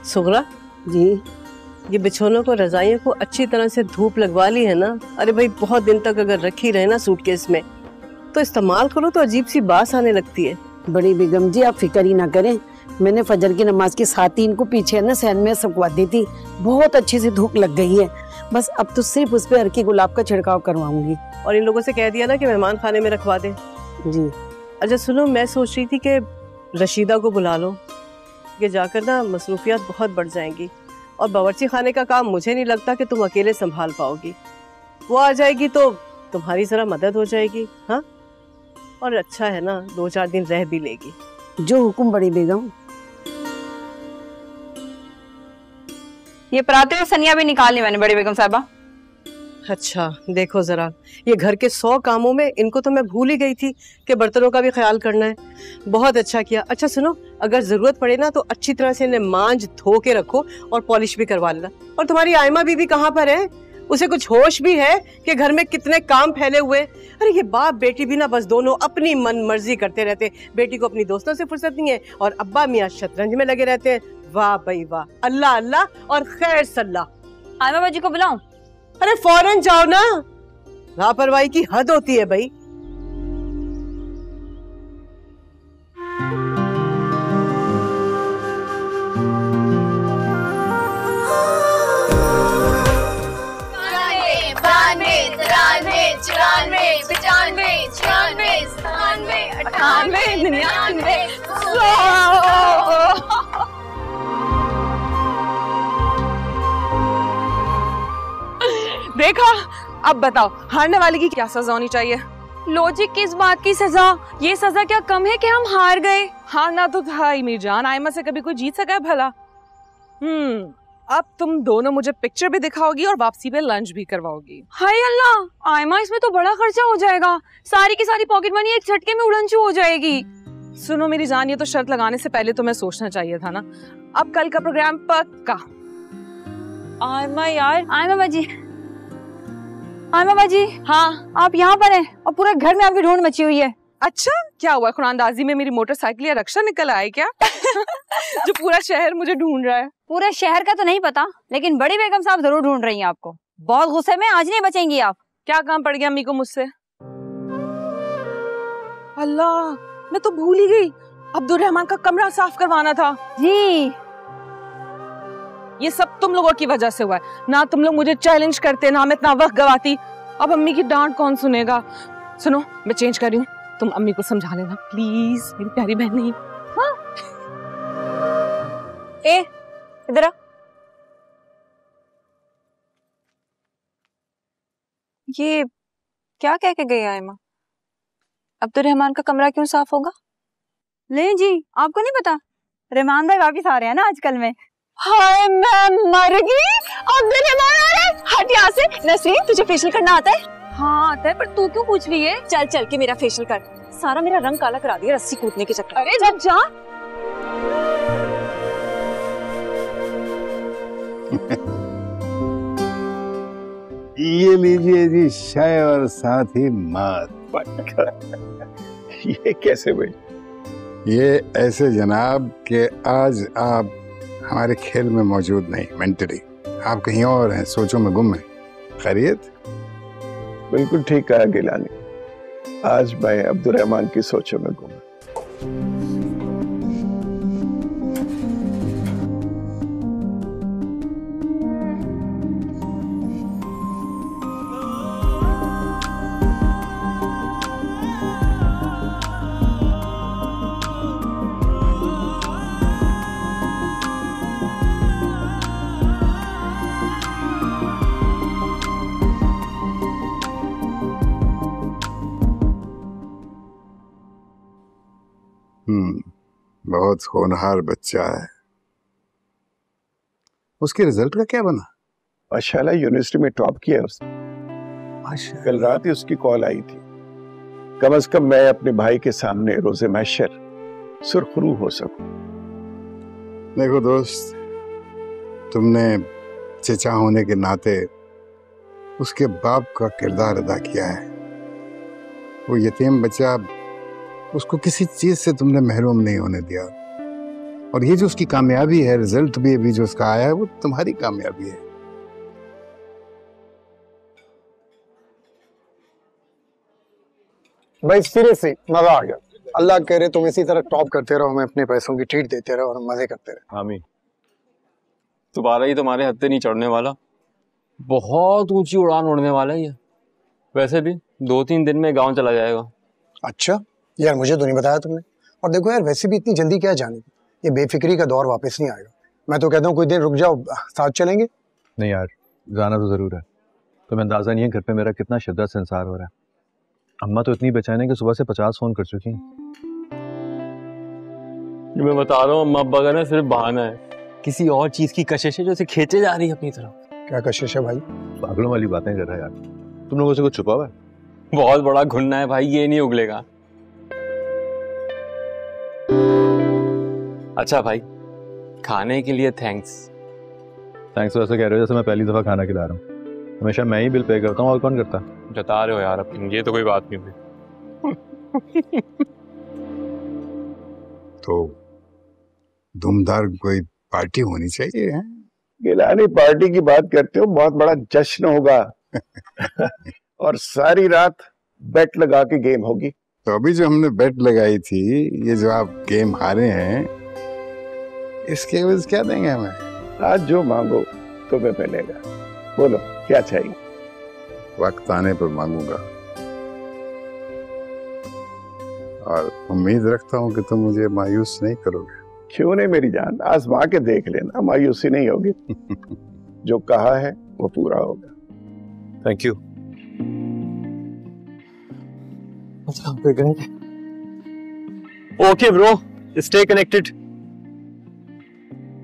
सुगरा जी, ये बिछोनों को रजाइयों को अच्छी तरह से धूप लगवा ली है ना? अरे भाई बहुत दिन तक अगर रखी रहे ना सूटकेस में तो इस्तेमाल करो तो अजीब सी बास आने लगती है। बड़ी बेगम जी आप फिक्र ही ना करें, मैंने फजर की नमाज के साथ ही इनको पीछे ना सहन में सुखवा दी थी, बहुत अच्छे से धूप लग गई है। बस अब तो सिर्फ उस पे हल्की गुलाब का छिड़काव करवाऊंगी। और इन लोगों से कह दिया ना कि मेहमान खाने में रखवा दे। जी अच्छा सुनो, मैं सोच रही थी कि रशीदा को बुला लो, ये जाकर ना मसरूफियात बहुत बढ़ जाएंगी और बावर्ची खाने का काम मुझे नहीं लगता कि तुम अकेले संभाल पाओगी। वो आ जाएगी तो तुम्हारी जरा मदद हो जाएगी। हाँ, और अच्छा है ना 2-4 दिन रह भी लेगी। जो हुक्म बड़ी बेगम। ये पराते और सनिया भी निकाल ली मैंने बड़ी बेगम साहबा। अच्छा देखो जरा, ये घर के 100 कामों में इनको तो मैं भूल ही गई थी कि बर्तनों का भी ख्याल करना है। बहुत अच्छा किया। अच्छा सुनो, अगर जरूरत पड़े ना तो अच्छी तरह से इन्हें मांज धो के रखो और पॉलिश भी करवा लेना। और तुम्हारी आयमा बीबी कहाँ पर है? उसे कुछ होश भी है कि घर में कितने काम फैले हुए? अरे ये बाप बेटी भी ना बस दोनों अपनी मन मर्जी करते रहते। बेटी को अपनी दोस्तों से फुर्सत नहीं है और अब्बा मियाँ शतरंज में लगे रहते हैं। वाह भाई वाह, अल्लाह अल्लाह और खैर सल्लाह। आयमा बाजी को बुलाऊं? अरे फौरन जाओ ना, लापरवाही की हद होती है भाई। देखा, अब बताओ हारने वाले की क्या सजा होनी चाहिए? लॉजिक किस बात की सजा? ये सजा क्या कम है कि हम हार गए? हारना तो था ही मीरजान, आयमा से कभी कोई जीत सका है भला? अब तुम दोनों मुझे पिक्चर भी दिखाओगी और वापसी पे लंच भी करवाओगी। हाय अल्लाह आयमा, इसमें तो बड़ा खर्चा हो जाएगा। सारी की सारी पॉकेट मनी एक झटके में उड़नचू हो जाएगी। सुनो मेरी जान, ये तो शर्त लगाने से पहले तुम्हें सोचना चाहिए था ना। अब कल का प्रोग्राम पक्का। आयमा यार, आयमा बाजी, हाँ आप यहाँ पर हैं और पूरे घर में आपकी ढूंढ मची हुई है। अच्छा क्या हुआ, खुरानदाजी में मेरी मोटरसाइकिल या रक्षा निकल आए क्या? जो पूरा शहर मुझे ढूंढ रहा है। पूरे शहर का तो नहीं पता, लेकिन बड़ी बेगम साहब जरूर ढूंढ रही हैं आपको। बहुत गुस्से में, आज नहीं बचेंगी आप। क्या काम पड़ गया अम्मी को मुझसे? अल्लाह, मैं तो भूल ही गई, अब्दुल रहमान का कमरा साफ करवाना था। जी, ये सब तुम लोगों की वजह से हुआ है ना। तुम लोग मुझे चैलेंज करते ना, मैं इतना वक्त गवाती। अब अम्मी की डांट कौन सुनेगा? सुनो मैं चेंज कर रही हूँ, तुम अम्मी को समझा लेना प्लीज, मेरी प्यारी बहन। नहीं हाँ। ए इधर आ। ये क्या कह के गई आयमा? अब्दुल रहमान का कमरा क्यों साफ होगा? ले जी, आपको नहीं पता, रहमान भाई वापिस आ रहे हैं ना आजकल में। हाय मैं मर गई, अब्दुल रहमान आ रहे हैं। हट यहाँ से। नसरीन तुझे फेशियल करना आता है? हाँ आता है, पर तू क्यों पूछ रही है? चल चल के मेरा फेशियल कर, सारा मेरा रंग काला करा दिया रस्सी कूदने के चक्कर। अरे जब जा। ये लीजिए जी चाय और साथ ही मात। ये कैसे भाई? ये ऐसे जनाब कि आज आप हमारे खेल में मौजूद नहीं, मेंटली आप कहीं और हैं, सोचों में गुम हैं। खैरियत? बिल्कुल ठीक कहा गिलानी, आज मैं अब्दुल रहमान की सोचों में गुम। बहुत होनहार बच्चा है। उसके रिजल्ट का क्या बना? माशाल्लाह यूनिवर्सिटी में टॉप किया उसने। कल रात ही उसकी कॉल आई थी। कम से कम मैं अपने भाई के सामने रोजे महशर सुरखरू हो सकूं। देखो दोस्त, तुमने चचा होने के नाते उसके बाप का किरदार अदा किया है। वो यतीम बच्चा, उसको किसी चीज से तुमने महरूम नहीं होने दिया। और ये जो उसकी कामयाबी है, रिजल्ट भी अभी जो उसका आया है, वो तुम्हारी कामयाबी है। भाई सीरियसली मजा आ गया। अल्लाह कह रहे तुम इसी तरह टॉप करते रहो, हमें अपने पैसों की ट्रीट देते रहो और मजे करते रहो। आमीन। दोबारा ही तुम्हारे हत्थे नहीं चढ़ने वाला, बहुत ऊंची उड़ान उड़ने वाला है ये। वैसे भी 2-3 दिन में गांव चला जाएगा। अच्छा यार, मुझे तो नहीं बताया तुमने। और देखो यार, वैसे भी इतनी जल्दी क्या जाने की, ये बेफिक्री का दौर वापस नहीं आएगा। मैं तो कहता हूँ कोई दिन रुक जाओ, साथ चलेंगे। नहीं यार, जाना तो जरूर है। तुम्हें अंदाजा नहीं है घर पे मेरा कितना शिद्दत से इंतजार हो रहा है। अम्मा तो इतनी बेचैन है कि सुबह से 50 फोन कर चुकी हैं। मैं बता रहा हूँ, अम्मा अब्बा का ना सिर्फ बहाना है, किसी और चीज की कशिश है जो उसे खींचे जा रही है अपनी तरफ। क्या कशिश है भाई? पागलों वाली बातें कर रहा है यार। तुम लोगों से कुछ छुपा हुआ है? बहुत बड़ा घुनना है भाई, ये नहीं उगलेगा। अच्छा भाई, खाने के लिए थैंक्स। थैंक्स वैसे कह रहे हो जैसे मैं पहली दफा खाना खिला रहा हूँ। हमेशा मैं ही बिल पे करता हूँ, और कौन करता? जता रहे हो यार अपनी, ये तो कोई बात नहीं हुई। तो धूमधार कोई पार्टी होनी चाहिए है? गिलानी पार्टी की बात करते हो, बहुत बड़ा जश्न होगा। और सारी रात बेट लगा के गेम होगी। तो अभी जो हमने बेट लगाई थी, ये जो आप गेम हारे हैं, इसके एवज क्या देंगे हमें? आज जो मांगो तुम्हें मिलेगा। बोलो क्या चाहिए? वक्त आने पर मांगूंगा, और उम्मीद रखता हूँ कि तुम मुझे मायूस नहीं करोगे। क्यों नहीं मेरी जान, आजमा के देख लेना, मायूसी नहीं होगी। जो कहा है वो पूरा होगा। Thank you. Okay bro, stay connected.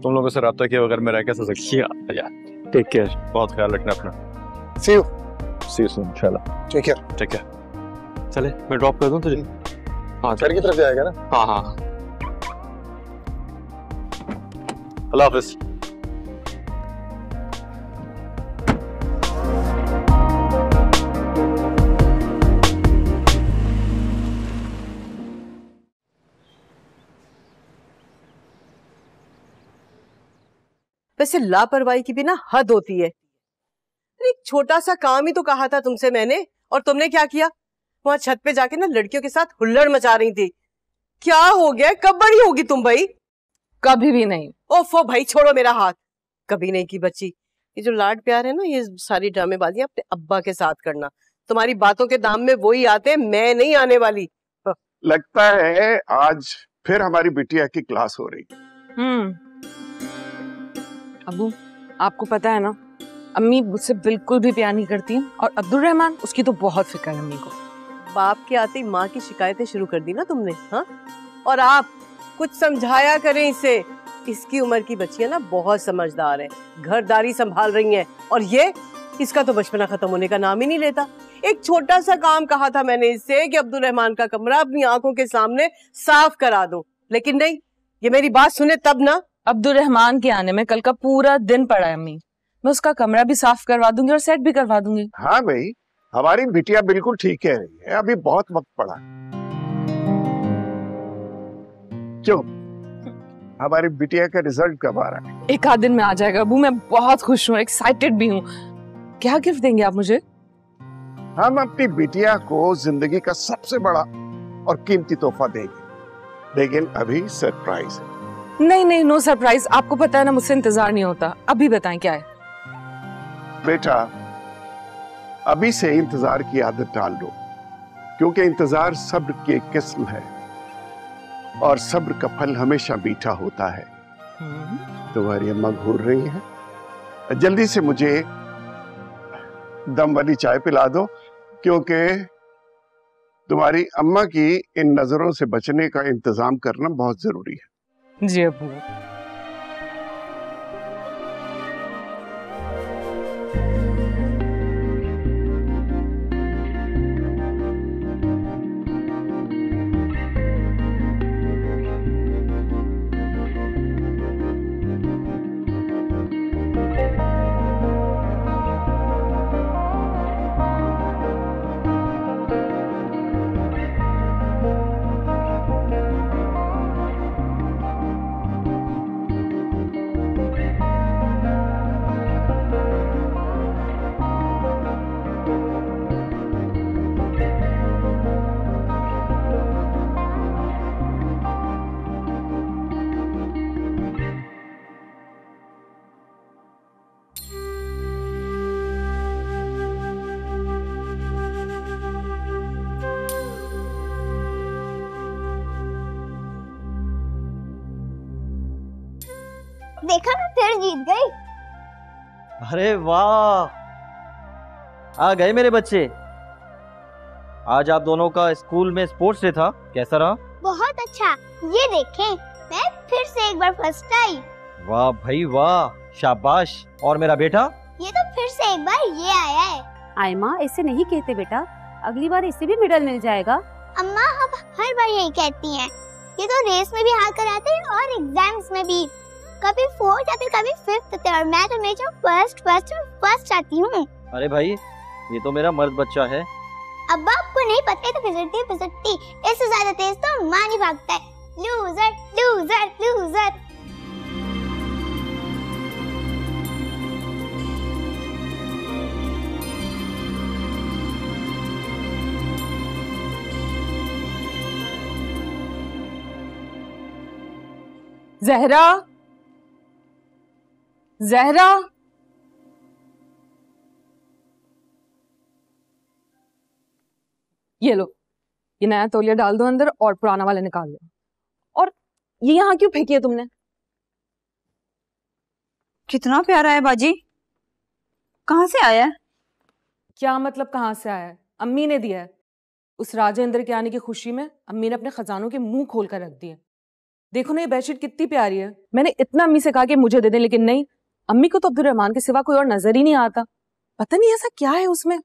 तुम लोगों से राब्ता किए बगैर मैं रह कैसे सकता? Take care. बहुत ख्याल रखना अपना। सी यू सून इंशाल्लाह। Take care. ठीक है, चले मैं ड्रॉप कर दूं तुझे? हाँ घर की तरफ जाएगा ना? हाँ हाँ। अल्लाह हाफिज। वैसे लापरवाही की भी ना हद होती है। एक छोटा सा काम ही तो कहा था तुमसे मैंने, और तुमने क्या किया? वहां छत पे जाके ना लड़कियों के साथ हुल्लड़ मचा रही थी। क्या हो गया? कब बड़ी होगी तुम भाई? कभी भी नहीं। ओफो भाई, छोड़ो मेरा हाथ। कभी नहीं की बच्ची। ये जो लाड प्यार है ना, ये सारी ड्रामेबाजियां अपने अब्बा के साथ करना। तुम्हारी बातों के दाम में वही आते हैं, मैं नहीं आने वाली। लगता है आज फिर हमारी बिटिया की क्लास हो रही है। अबू, आपको पता है ना, अम्मी मुझसे बिल्कुल भी प्यार नहीं करती, और अब्दुल रहमान, उसकी तो बहुत फिक्र है अम्मी को। बाप के आते ही माँ की शिकायतें शुरू कर दी ना तुमने, हाँ? और आप कुछ समझाया करें इसे। इसकी उम्र की बच्चियां ना बहुत समझदार है, घरदारी संभाल रही हैं, और ये इसका तो बचपना खत्म होने का नाम ही नहीं लेता। एक छोटा सा काम कहा था मैंने इससे कि अब्दुल रहमान का कमरा अपनी आंखों के सामने साफ करा दो, लेकिन नहीं, ये मेरी बात सुने तब ना। अब्दुल रहमान के आने में कल का पूरा दिन पड़ा है अम्मी। मैं उसका कमरा भी साफ करवा दूंगी और सेट भी करवा दूंगी। हाँ भाई, हमारी बिटिया बिल्कुल ठीक कह रही है, अभी बहुत वक्त पड़ा। क्यों, हमारी बिटिया का रिजल्ट कब आ रहा है? एक आध दिन में आ जाएगा अबू, मैं बहुत खुश हूँ, एक्साइटेड भी हूँ। क्या गिफ्ट देंगे आप मुझे? हम अपनी बिटिया को जिंदगी का सबसे बड़ा और कीमती तोहफा देंगे, लेकिन अभी सरप्राइज है। नहीं नहीं, नो सरप्राइज। आपको पता है ना, मुझसे इंतजार नहीं होता। अभी बताएं क्या है। बेटा, अभी से इंतजार की आदत डाल लो, क्योंकि इंतजार सब्र की एक किस्म है, और सब्र का फल हमेशा मीठा होता है। तुम्हारी अम्मा घूर रही है, जल्दी से मुझे दम वाली चाय पिला दो, क्योंकि तुम्हारी अम्मा की इन नजरों से बचने का इंतजाम करना बहुत जरूरी है। जी अबू। देखा मैं फिर जीत गई। अरे वाह, आ गए मेरे बच्चे। आज आप दोनों का स्कूल में स्पोर्ट्स डे था, कैसा रहा? बहुत अच्छा। ये देखें, मैं फिर से एक बार फर्स्ट आई। वाह भाई वाह, शाबाश। और मेरा बेटा? ये तो फिर से एक बार ये आया है। आयमा, ऐसे नहीं कहते बेटा, अगली बार इसे भी मेडल मिल जाएगा। अम्मा अब हर बार यही कहती हैं। ये तो रेस में भी हार कर आते हैं और एग्जाम्स में भी। कभी 4th आते, कभी 5th आते, और मैं तो हमेशा फर्स्ट आती हूँ। अरे भाई, ये तो मेरा मर्द बच्चा है। अब्बा आपको नहीं पता, तो फिसलती इससे ज्यादा तेज तो मां नहीं भागता है। Loser loser loser. Zahra, Zahra, ये लो, ये नया तौलिया डाल दो अंदर और पुराना वाला निकाल दो। और ये यहाँ क्यों फेंकी है तुमने? कितना प्यारा है बाजी, कहाँ से आया है? क्या मतलब कहाँ से आया है? अम्मी ने दिया है। उस राजेंद्र के आने की खुशी में अम्मी ने अपने खजानों के मुंह खोल कर रख दिए। देखो ना, ये बेडशीट कितनी प्यारी है। मैंने इतना अम्मी से कहा कि मुझे दे दें, लेकिन नहीं, अम्मी को तो अब्दुल रहमान के सिवा कोई और नजर ही नहीं आता। पता नहीं ऐसा क्या है उसमें।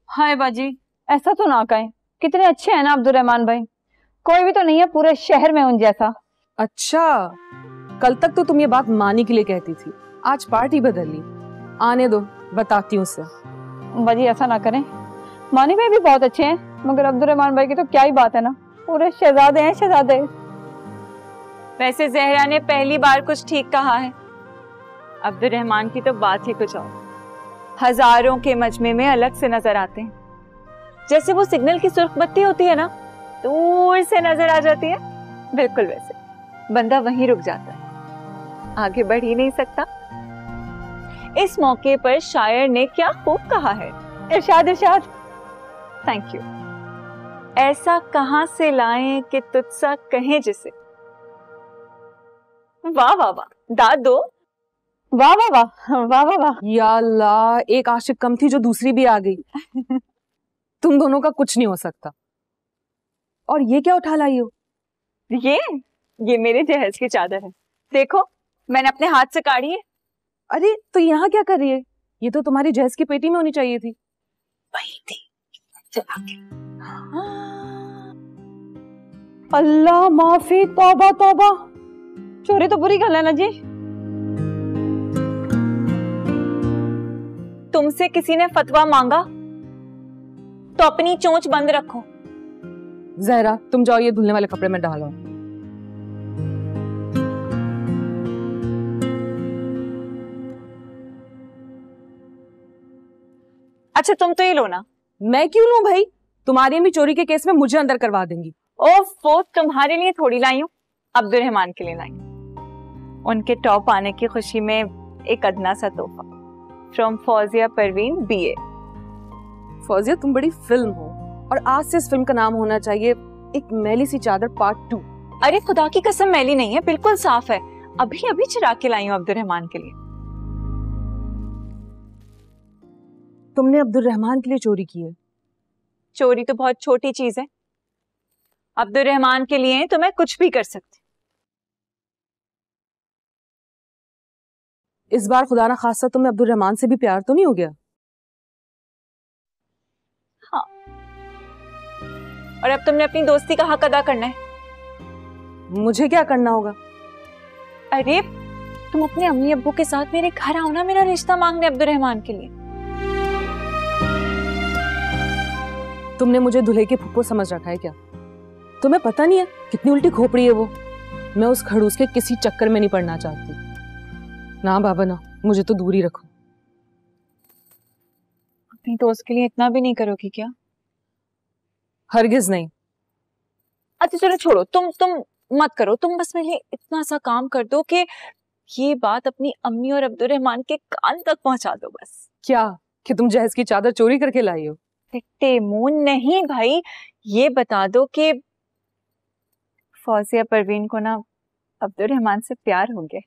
हाय बाजी, ऐसा तो ना कहें, कितने अच्छे हैं ना अब्दुल रहमान भाई। कोई भी तो नहीं है पूरे शहर में उन जैसा। अच्छा, कल तक तो तुम ये बात मानी के लिए कहती थी, आज पार्टी बदल ली। आने दो, बताती हूँ उससे। बाजी ऐसा ना करें, मानी भाई भी बहुत अच्छे हैं, मगर अब्दुल रहमान भाई की तो क्या ही बात है ना, पूरे शहजादे हैं शहजादे। वैसे जहरा ने पहली बार कुछ ठीक कहा है। अब्दुल रहमान की तो बात ही कुछ और। हजारों के मजमे में अलग से नजर आते हैं। जैसे वो सिग्नल की सुर्ख बत्ती होती है ना, दूर से नजर आ जाती है, बिल्कुल वैसे बंदा वहीं रुक जाता है, आगे बढ़ ही नहीं सकता। इस मौके पर शायर ने क्या खूब कहा है, इरशाद इरशाद। Thank you. ऐसा कहां से लाएं कि तुझसा कहें जिसे। वाह वाह वाह, दाद दो। वाह वाह वाह, वाह वाह वाह। या अल्लाह, एक आशिक कम थी जो दूसरी भी आ गई। तुम दोनों का कुछ नहीं हो सकता। और ये क्या उठा लाई हो? ये मेरे जहेज की चादर है, देखो मैंने अपने हाथ से काढ़ी है। अरे तो यहाँ क्या कर रही है? ये तो तुम्हारी जहेज की पेटी में होनी चाहिए थी। वही थी, चला के। अल्लाह माफी, तौबा तौबा, चोरी तो बुरी गल है ना जी। तुमसे किसी ने फतवा मांगा तो अपनी चोंच बंद रखो। जहरा, तुम जाओ, ये धुलने वाले कपड़े में डालो। अच्छा तुम तो ये लो ना। मैं क्यों लूं भाई? तुम्हारी भी चोरी के केस में मुझे अंदर करवा देंगी। ओफो, तुम्हारे लिए थोड़ी लाई हूं, अब्दुल रहमान के लिए लाई। उनके टॉप आने की खुशी में एक अदना सा तोहफा फ्रॉम फौजिया परवीन BA। फौजिया, तुम बड़ी फिल्म हो, और आज से इस फिल्म का नाम होना चाहिए एक मैली सी चादर पार्ट 2। अरे खुदा की कसम, मैली नहीं है, बिल्कुल साफ है। अभी अभी चिरा के लाई हूं अब्दुल रहमान के लिए। तुमने अब्दुल रहमान के लिए चोरी की है? चोरी तो बहुत छोटी चीज है, अब्दुल रहमान के लिए तो मैं कुछ भी कर सकती। इस बार खुदा ना खासा तुम्हें अब्दुल रहमान से भी प्यार तो नहीं हो गया? हाँ। और अब तुमने अपनी दोस्ती का हक अदा करना है। मुझे क्या करना होगा? अरे तुम अपने अम्मी अब्बू के साथ मेरे घर आओ ना, मेरा रिश्ता मांगने अब्दुल रहमान के लिए। तुमने मुझे दूल्हे की फुप्पो समझ रखा है क्या? तुम्हें पता नहीं है कितनी उल्टी खोपड़ी है वो। मैं उस खड़ूस के किसी चक्कर में नहीं पड़ना चाहती। ना बाबा ना, मुझे तो दूर ही रखो। अपनी दोस्त के लिए इतना भी नहीं करोगी क्या? हरगिज नहीं। अच्छा चलो छोड़ो, तुम मत करो, तुम बस मेरे लिए इतना सा काम कर दो कि ये बात अपनी अम्मी और अब्दुल रहमान के कान तक पहुंचा दो बस। क्या कि तुम जहेज की चादर चोरी करके लाई हो? मुंह नहीं भाई, ये बता दो कि फौजिया परवीन को ना अब्दुल रहमान से प्यार हो गया।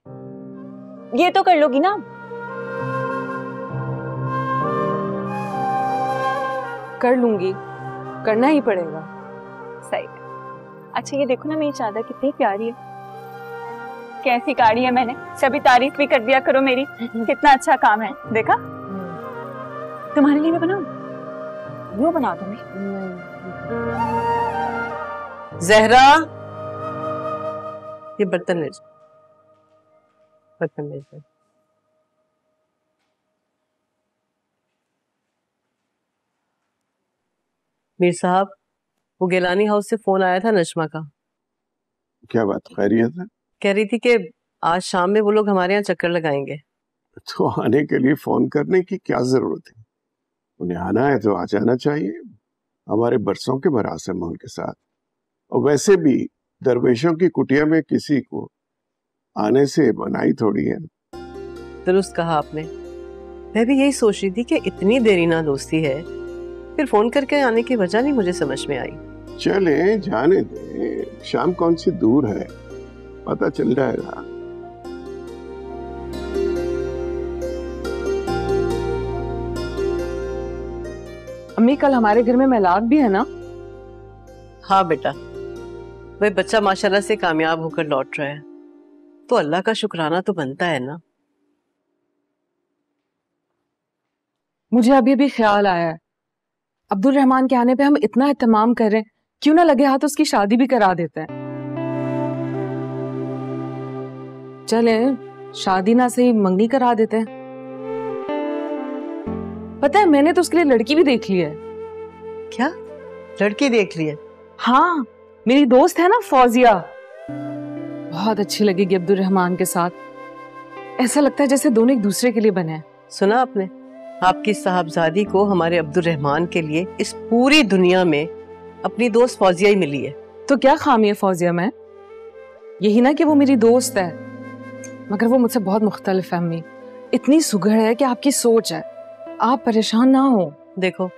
ये तो कर लोगी ना? कर लूंगी, करना ही पड़ेगा। सही। अच्छा ये देखो ना मेरी चादर कितनी प्यारी है, कैसी काढ़ी है मैंने। सभी तारीफ भी कर दिया करो मेरी, कितना अच्छा काम है। देखा? तुम्हारे लिए भी बनाऊं? वो बना दो मैं। जहरा, ये बर्तन ले जाओ, बर्तन ले जाओ। मीर साहब, वो गिलानी हाउस से फोन आया था नजमा का। क्या बात, खैरियत है? कह रही थी कि आज शाम में वो लोग हमारे यहाँ चक्कर लगाएंगे। तो आने के लिए फोन करने की क्या जरूरत है? उन्हें आना है तो आ जाना चाहिए, हमारे बरसों के मरासिम हैं उनके साथ। और वैसे भी दरवेशों की कुटिया में किसी को आने से मनाही थोड़ी है। दुरुस्त कहा आपने। मैं भी यही सोच रही थी कि इतनी देरी ना दोस्ती है, फिर फोन करके आने की वजह नहीं मुझे समझ में आई। चले जाने दे, शाम कौन सी दूर है, पता चल जाएगा। अम्मी कल हमारे घर में मेलाद भी है ना? हाँ बेटा, वह बच्चा माशाल्लाह से कामयाब होकर लौट रहा है, तो अल्लाह का शुक्राना तो बनता है ना। मुझे अभी अभी ख्याल आया है, अब्दुल रहमान के आने पे हम इतना एहतमाम कर रहे हैं, क्यों ना लगे हाथ उसकी शादी भी करा देते हैं। चले शादी ना सही मंगनी करा देते हैं। पता है मैंने तो उसके लिए लड़की भी देख ली है। क्या लड़की देख ली है? हाँ, मेरी दोस्त है ना फौजिया, बहुत अच्छी लगेगी अब्दुल रहमान के साथ। ऐसा लगता है जैसे दोनों एक दूसरे के लिए बने हैं। सुना आपने, आपकी साहबजादी को हमारे अब्दुल रहमान के लिए इस पूरी दुनिया में अपनी दोस्त फौजिया ही मिली है। तो क्या खामी है फौजिया में? यही ना कि वो मेरी दोस्त है, मगर वो मुझसे बहुत मुख्तलिफ है अम्मी। इतनी सुघड़ है कि आपकी सोच है, आप परेशान ना हो। देखो,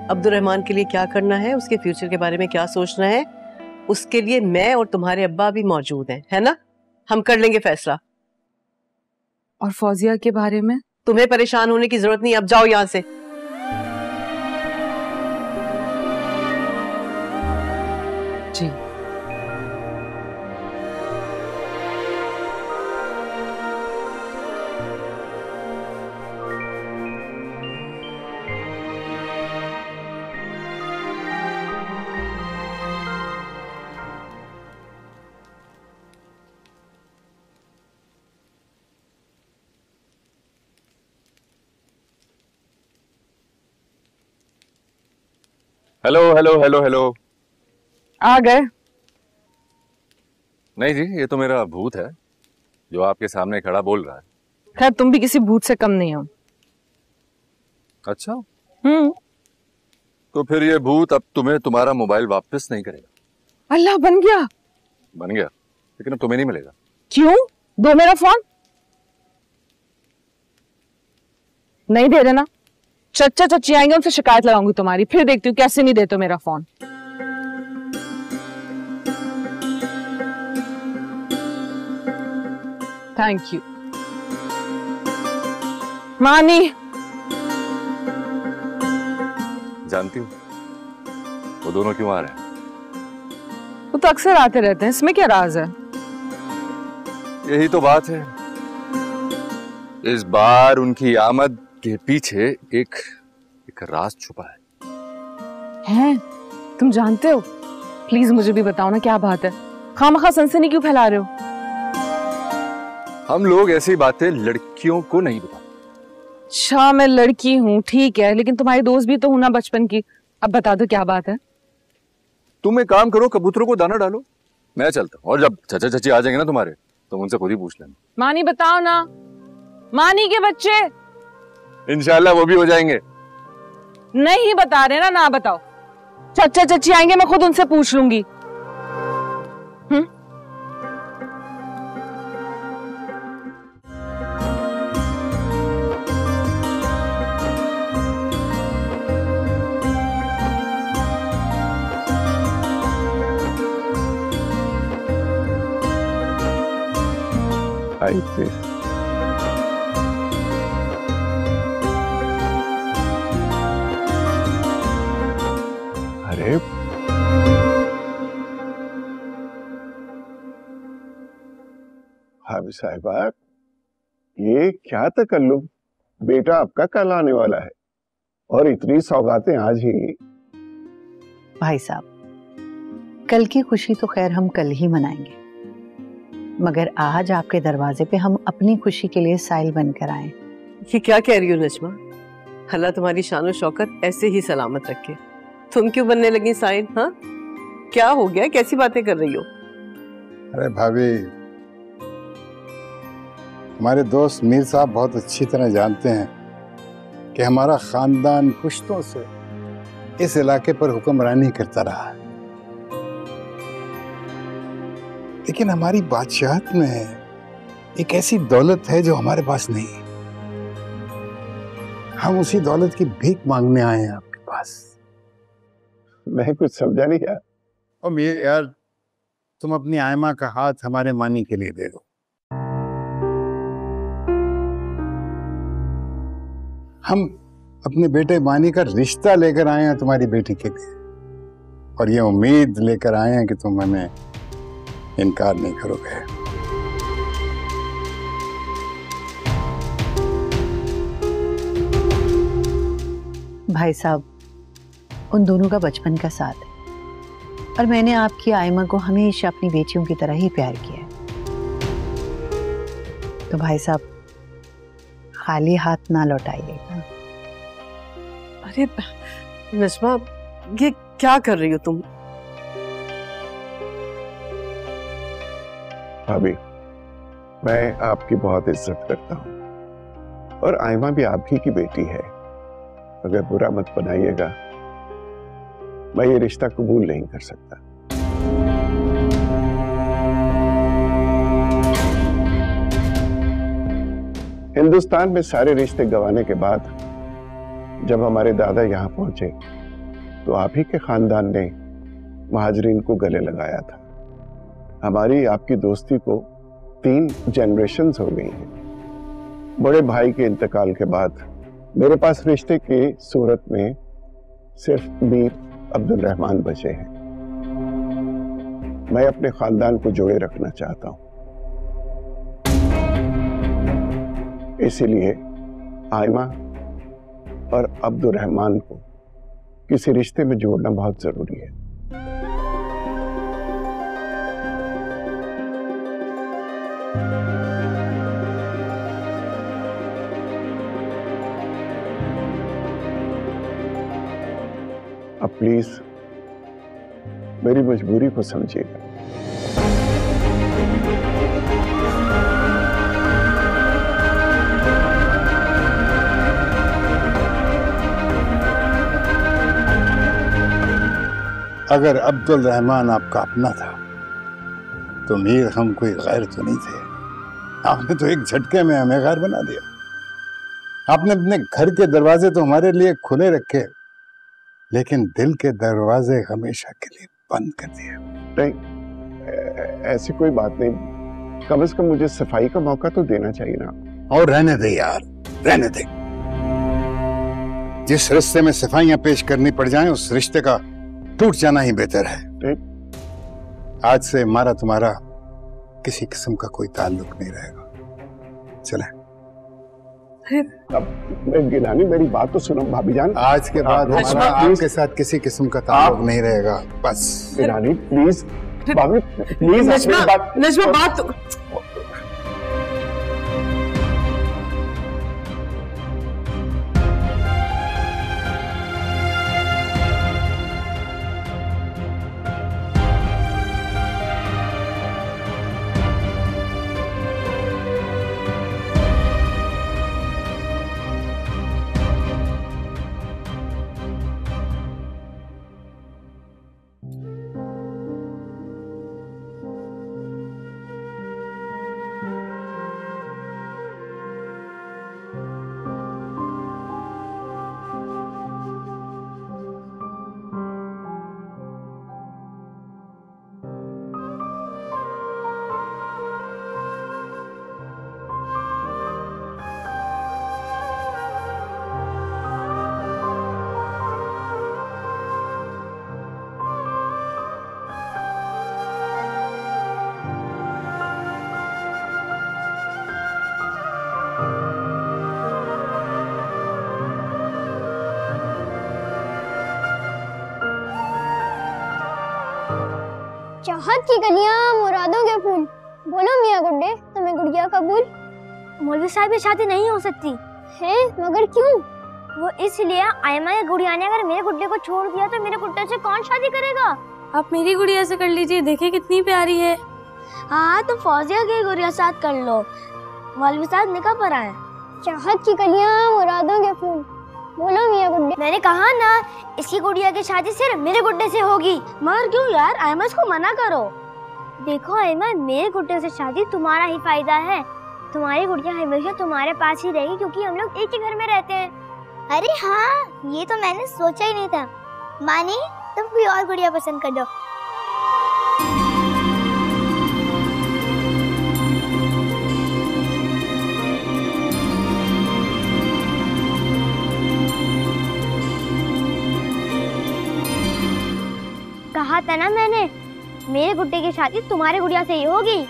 अब्दुल रहमान के लिए क्या करना है, उसके फ्यूचर के बारे में क्या सोचना है, उसके लिए मैं और तुम्हारे अब्बा भी मौजूद हैं, है ना? हम कर लेंगे फैसला। और फौजिया के बारे में तुम्हें परेशान होने की जरूरत नहीं, अब जाओ यहाँ से। जी। Hello hello hello hello. आ गए? नहीं जी, ये तो मेरा भूत है जो आपके सामने खड़ा बोल रहा है। खैर तुम भी किसी भूत से कम नहीं हो। अच्छा, तो फिर ये भूत अब तुम्हें तुम्हारा मोबाइल वापस नहीं करेगा। अल्लाह, बन गया? बन गया, लेकिन अब तुम्हें नहीं मिलेगा। क्यों? दो मेरा फोन। नहीं दे देना, चच्चा चच्ची आएंगे, उनसे शिकायत लगाऊंगी तुम्हारी, फिर देखती हूँ कैसे नहीं देते मेरा फोन। Thank you. मानी, जानती हूँ वो दोनों क्यों आ रहे हैं? वो तो अक्सर आते रहते हैं, इसमें क्या राज है? यही तो बात है, इस बार उनकी आमद के पीछे एक राज छुपा है। हैं? तुम जानते हो? प्लीज मुझे भी बताओ ना, क्या बात है? खामखा सनसनी क्यों फैला रहे हो? हम लोग ऐसी बातें लड़कियों को नहीं बताते। अच्छा, मैं लड़की हूँ ठीक है, लेकिन तुम्हारी दोस्त भी तो हूं ना बचपन की। अब बता दो क्या बात है? तुम एक काम करो, कबूतरों को दाना डालो, मैं चलता हूँ, और जब चाचा चाची आ जाएंगे ना तुम्हारे, तो उनसे खुद ही पूछ लेना। मानी बताओ ना, मानी के बच्चे। इंशाल्लाह वो भी हो जाएंगे। नहीं बता रहे ना, ना बताओ। चाचा चाची आएंगे, मैं खुद उनसे पूछ लूंगी। आई अरे भाभी साहिबा, ये क्या तकल्लुफ, बेटा आपका कल आने वाला है और इतनी सौगातें आज ही। भाई साहब, कल की खुशी तो खैर हम कल ही मनाएंगे, मगर आज आपके दरवाजे पे हम अपनी खुशी के लिए साइल बनकर आए। ये क्या कह रही हो नजमा? अल्लाह तुम्हारी शान शौकत ऐसे ही सलामत रखे। तुम क्यों बनने लगी साइल? हाँ, क्या हो गया? कैसी बातें कर रही हो? अरे भाभी, हमारे दोस्त मीर साहब बहुत अच्छी तरह जानते हैं कि हमारा खानदान पुश्तों से इस इलाके पर हुक्मरानी करता रहा है, लेकिन हमारी बादशाहत में एक ऐसी दौलत है जो हमारे पास नहीं है। हम उसी दौलत की भीख मांगने आए हैं आपके पास। मैं कुछ समझा नहीं यार। और मीर यार, तुम अपनी आयमा का हाथ हमारे मानी के लिए दे दो। हम अपने बेटे मानी का रिश्ता लेकर आए हैं तुम्हारी बेटी के लिए, और ये उम्मीद लेकर आए हैं कि तुम हमें इनकार नहीं करोगे। भाई साहब, उन दोनों का बचपन का साथ है और मैंने आपकी आयमा को हमेशा अपनी बेटियों की तरह ही प्यार किया है। तो भाई साहब, खाली हाथ ना लौटाइएगा। अरे नजमा, ये क्या कर रही हो तुम? भाभी, मैं आपकी बहुत इज्जत करता हूँ और आयमा भी आप ही की बेटी है। अगर बुरा मत बनाइएगा, मैं ये रिश्ता कबूल नहीं कर सकता। हिंदुस्तान में सारे रिश्ते गंवाने के बाद जब हमारे दादा यहाँ पहुंचे तो आप ही के खानदान ने महाजरीन को गले लगाया था। हमारी आपकी दोस्ती को 3 जनरेशन्स हो गई हैं। बड़े भाई के इंतकाल के बाद मेरे पास रिश्ते की सूरत में सिर्फ मीर अब्दुल रहमान बचे हैं। मैं अपने खानदान को जोड़े रखना चाहता हूं, इसीलिए आयमा और अब्दुल रहमान को किसी रिश्ते में जोड़ना बहुत जरूरी है। अब प्लीज मेरी मजबूरी को समझिएगा। अगर अब्दुल रहमान आपका अपना था तो मीर हम कोई गैर तो नहीं थे। आपने तो एक झटके में हमें गैर बना दिया। आपने अपने घर के दरवाजे तो हमारे लिए खुले रखे, लेकिन दिल के दरवाजे हमेशा के लिए बंद कर दिए। नहीं, ऐसी कोई बात नहीं। कम से कम मुझे सफाई का मौका तो देना चाहिए ना। और रहने दे यार, रहने दे। जिस रिश्ते में सफाइयां पेश करनी पड़ जाएं, उस रिश्ते का टूट जाना ही बेहतर है। आज से हमारा तुम्हारा किसी किस्म का कोई ताल्लुक नहीं रहेगा। चले। अब गिलानी, मेरी बात तो सुनो भाभी जान। आज के बाद हमारा आपके साथ किसी किस्म का ताल्लुक नहीं रहेगा, बस। गिलानी प्लीज, भाभी प्लीज। नजमा बात तो... चाहत की कलियां, मुरादों के फूल। बोलो मियां गुड्डे, तुम्हें गुड़िया कबूल? मौलवी साहब की शादी नहीं हो सकती है। मगर क्यों? वो इसलिए, आयमा या गुड़िया ने अगर मेरे गुड्डे को छोड़ दिया तो मेरे गुड्डे से कौन शादी करेगा? आप मेरी गुड़िया से कर लीजिए, देखिए कितनी प्यारी है। हाँ तो फौजिया की गुड़िया साथ कर लो, मौलवी साहब निकाह पर आए। चाहत की कलियां, मुरादों के फूल। बोलो मियां गुड्डे। मैंने कहा ना, इसकी गुड़िया की शादी सिर्फ मेरे गुड्डे से होगी। मगर क्यों यार, आयमा इसको मना करो। देखो आयमा, मेरे गुड्डे से शादी तुम्हारा ही फायदा है। तुम्हारी गुड़िया हमेशा तुम्हारे पास ही रहेगी क्योंकि हम लोग एक ही घर में रहते हैं। अरे हाँ, ये तो मैंने सोचा ही नहीं था। मानी, तुम कोई और गुड़िया पसंद कर दो। कहा था ना मैंने, मेरे गुड्डे की शादी तुम्हारे गुड़िया से ही होगी।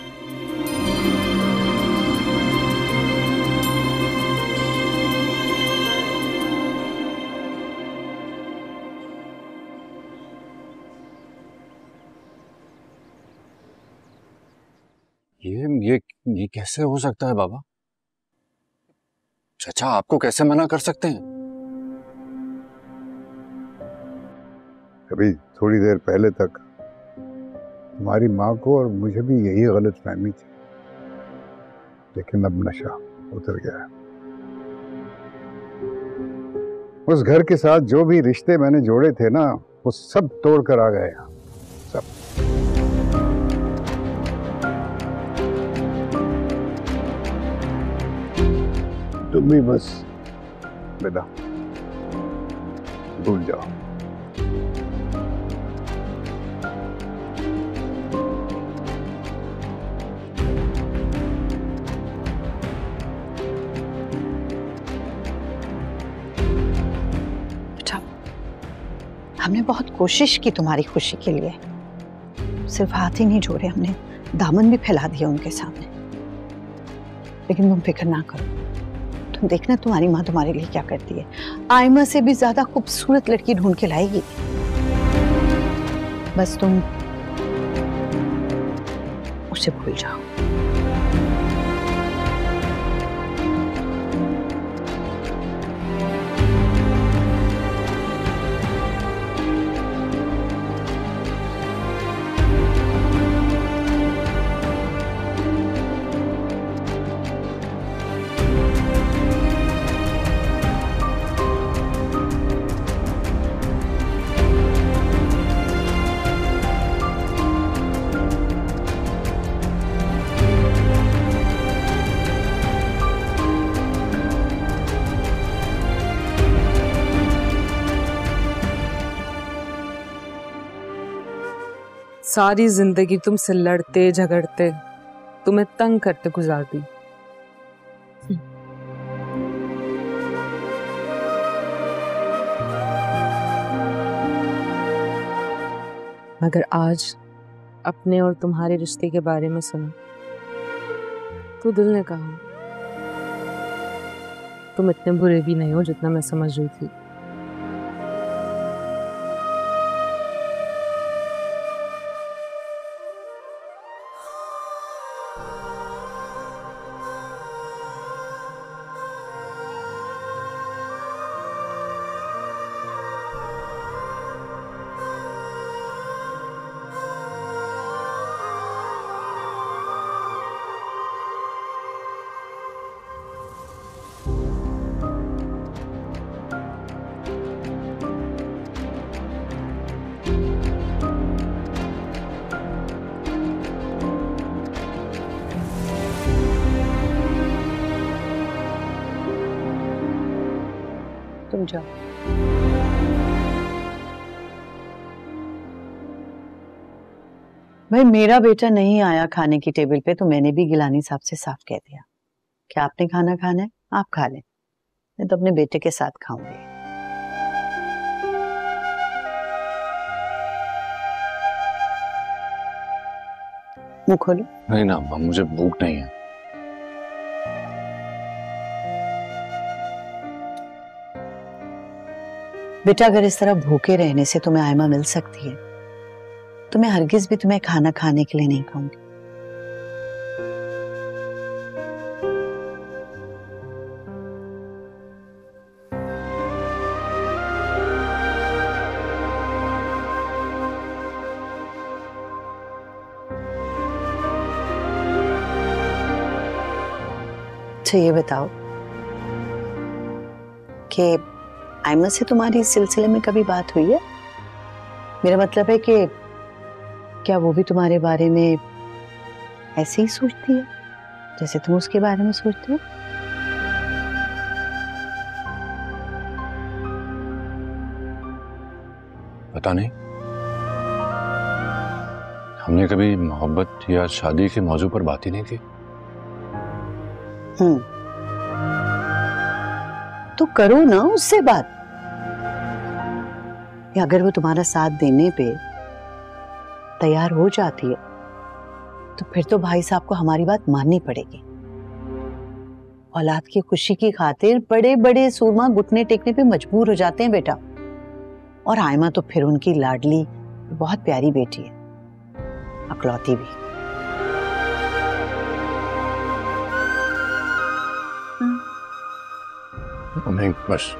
ये कैसे हो सकता है बाबा? चाचा आपको कैसे मना कर सकते हैं? अभी थोड़ी देर पहले तक तुम्हारी माँ को और मुझे भी यही गलतफहमी थी, लेकिन अब नशा उतर गया है। उस घर के साथ जो भी रिश्ते मैंने जोड़े थे ना, वो सब तोड़ कर आ गए। सब। तुम भी बस बेटा भूल जाओ। हमने बहुत कोशिश की तुम्हारी खुशी के लिए, सिर्फ हाथ ही नहीं जोड़े, हमने दामन भी फैला दिया उनके सामने। लेकिन तुम फिक्र ना करो, तुम देखना तुम्हारी माँ तुम्हारे लिए क्या करती है। आयमा से भी ज्यादा खूबसूरत लड़की ढूंढ के लाएगी। बस तुम उसे भूल जाओ। सारी जिंदगी तुमसे लड़ते झगड़ते, तुम्हें तंग करते गुजार दी। मगर आज अपने और तुम्हारे रिश्ते के बारे में सुना तो दिल ने कहा तुम इतने बुरे भी नहीं हो जितना मैं समझ रही थी। तुम जाओ। भाई मेरा बेटा नहीं आया खाने की टेबल पे तो मैंने भी गिलानी साहब से साफ कह दिया कि आपने खाना खाना है आप खा लें, मैं तो अपने बेटे के साथ खाऊंगी। मुंह खोलो। नहीं ना अम्मा, मुझे भूख नहीं है। बेटा अगर इस तरह भूखे रहने से तुम्हें आयमा मिल सकती है तो मैं हरगिज भी तुम्हें खाना खाने के लिए नहीं कहूंगी। अच्छा ये बताओ कि आयमा से तुम्हारी इस सिलसिले में कभी बात हुई है? मेरा मतलब है कि क्या वो भी तुम्हारे बारे में ऐसे ही सोचती है जैसे तुम उसके बारे में सोचते हो? पता नहीं, हमने कभी मोहब्बत या शादी के मौजू पर बात ही नहीं की। तो करो ना उससे बात। या अगर वो तुम्हारा साथ देने पे तैयार हो जाती है तो फिर तो भाई साहब को हमारी बात माननी पड़ेगी। औलाद की खुशी की खातिर बड़े बड़े सूरमा घुटने टेकने पे मजबूर हो जाते हैं बेटा। और आयमा तो फिर उनकी लाडली बहुत प्यारी बेटी है, अकलौती भी। नहीं बस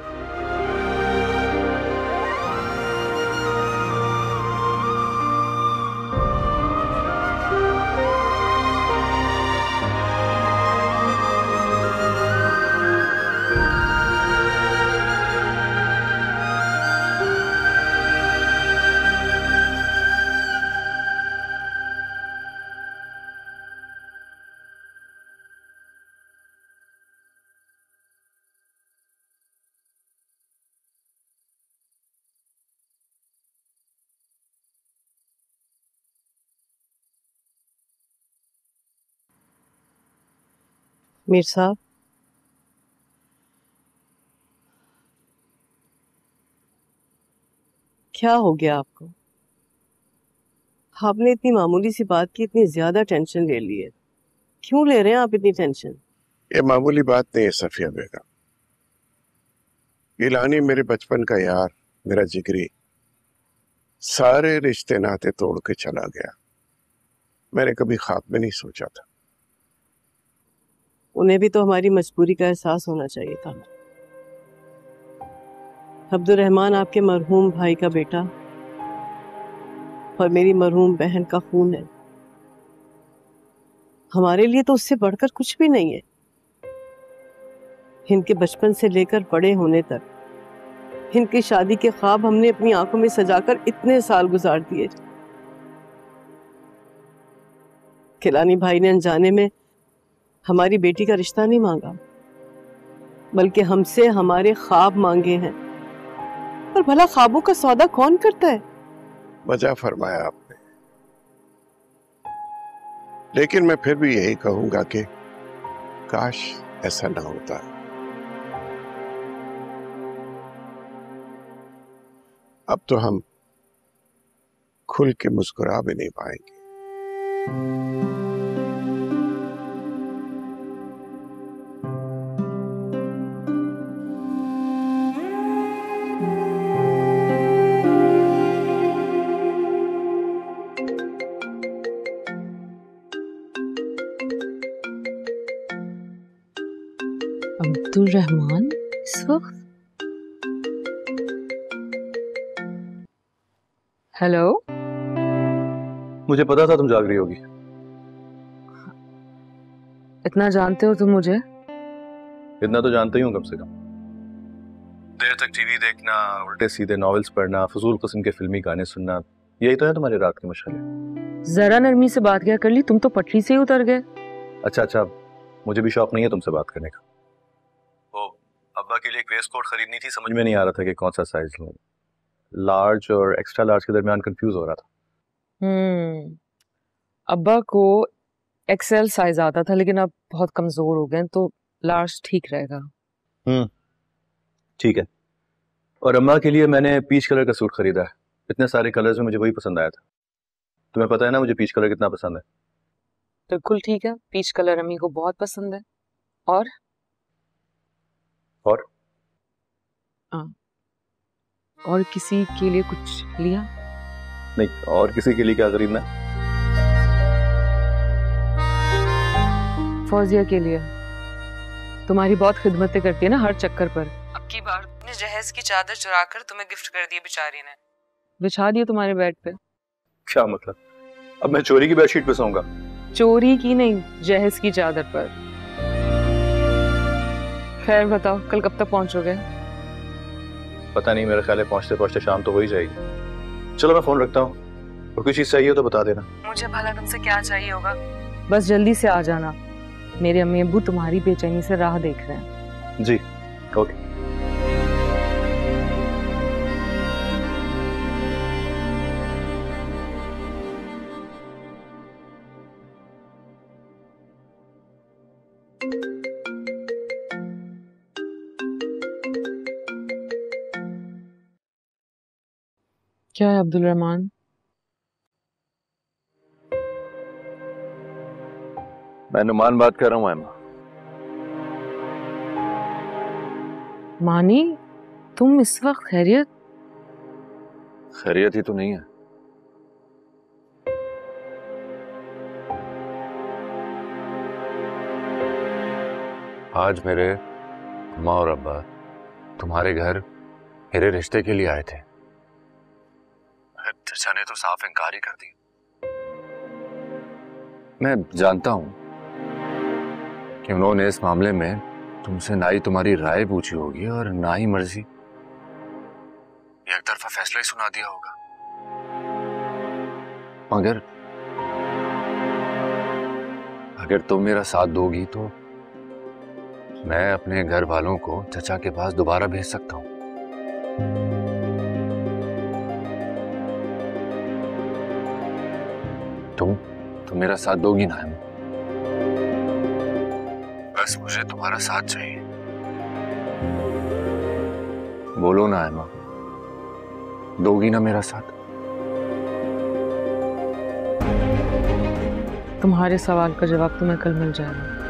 मीर साहब, क्या हो गया आपको? आपने इतनी मामूली सी बात की इतनी ज्यादा टेंशन ले ली है। क्यों ले रहे हैं आप इतनी टेंशन? ये मामूली बात नहीं है सफिया बेगम। गिलानी मेरे बचपन का यार, मेरा जिगरी, सारे रिश्ते नाते तोड़ के चला गया। मैंने कभी ख्वाब में नहीं सोचा था। उन्हें भी तो हमारी मजबूरी का एहसास होना चाहिए था। अब्दुर्रहमान आपके मरहूम भाई का बेटा और मेरी मरहूम बहन का खून है। हमारे लिए तो उससे बढ़कर कुछ भी नहीं है। इनके बचपन से लेकर बड़े होने तक इनकी शादी के ख्वाब हमने अपनी आंखों में सजाकर इतने साल गुजार दिए। खिलानी भाई ने अनजाने में हमारी बेटी का रिश्ता नहीं मांगा, बल्कि हमसे हमारे ख्वाब मांगे हैं। पर भला ख्वाबों का सौदा कौन करता है? मजा फरमाया आपने, लेकिन मैं फिर भी यही कहूंगा कि काश ऐसा ना होता। अब तो हम खुल के मुस्कुरा भी नहीं पाएंगे। अब्दुर्रहमान इस वक्त? हेलो, मुझे पता था तुम जाग रही होगी। इतना जानते हो तुम मुझे? इतना तो जानते ही हूँ कम से कम। देर तक टीवी देखना, उल्टे सीधे नॉवेल्स पढ़ना, फजूल किस्म के फिल्मी गाने सुनना, यही तो है तुम्हारी रात के मशाले। जरा नरमी से बात क्या कर ली, तुम तो पटरी से ही उतर गए। अच्छा, मुझे भी शौक नहीं है तुमसे बात करने का। ओ, अब्बा के लिए एक वेस्ट कोट खरीदनी थी, समझ में नहीं आ रहा था कि कौन सा साइज लूं। लार्ज और एक्स्ट्रा लार्ज के दरमियान कंफ्यूज हो रहा था। अब्बा को एक्सेल साइज आता था, लेकिन अब बहुत कमजोर हो गए, तो लार्ज ठीक रहेगा। ठीक है। और अम्मा के लिए मैंने पीच कलर का सूट खरीदा है। इतने सारे कलर्स में मुझे वही पसंद आया था। तुम्हें पता है ना मुझे पीच कलर कितना पसंद है। बिल्कुल ठीक है, पीच कलर अम्मी को बहुत पसंद है। और और किसी के लिए कुछ लिया? नहीं, और किसी के लिए क्या खरीदना है? फौजिया के लिए। तुम्हारी बहुत खिदमतें करती है ना हर चक्कर पर। अब की बार अपने जहेज की चादर चुराकर तुम्हें गिफ्ट कर दी बेचारी ने। बिछा दिया तुम्हारे बेड पे। क्या मतलब? अब मैं चोरी की बेडशीट पे सोऊंगा? चोरी की नहीं, जहेज की चादर पर। खैर बताओ, कल कब तक पहुंचोगे? पता नहीं, मेरे ख्याल है पहुंचते पहुंचते शाम तो हो ही जाएगी। चलो मैं फोन रखता हूँ, और कोई चीज चाहिए हो तो बता देना। मुझे भला तुमसे क्या चाहिए होगा? बस जल्दी से आ जाना। मेरे अम्मी अब्बू तुम्हारी बेचैनी से राह देख रहे हैं। जी ओके। क्या है अब्दुल रहमान? मैं नुमान बात कर रहा हूँ एमा। मानी, तुम इस वक्त खैरियत? खैरियत ही तो नहीं है। आज मेरे अम्मा और अब्बा तुम्हारे घर मेरे रिश्ते के लिए आए थे। चचा ने तो साफ इनकार ही कर दी। मैं जानता हूं कि उन्होंने इस मामले में तुमसे ना ही तुम्हारी राय पूछी होगी और ना ही मर्जी, एक तरफा फैसला ही सुना दिया होगा। मगर अगर तुम मेरा साथ दोगी तो मैं अपने घर वालों को चचा के पास दोबारा भेज सकता हूं। तुम मेरा साथ दोगी ना? बस मुझे तुम्हारा साथ चाहिए। बोलो ना एमा, दोगी ना मेरा साथ? तुम्हारे सवाल का जवाब तुम्हें कल मिल जाएगा।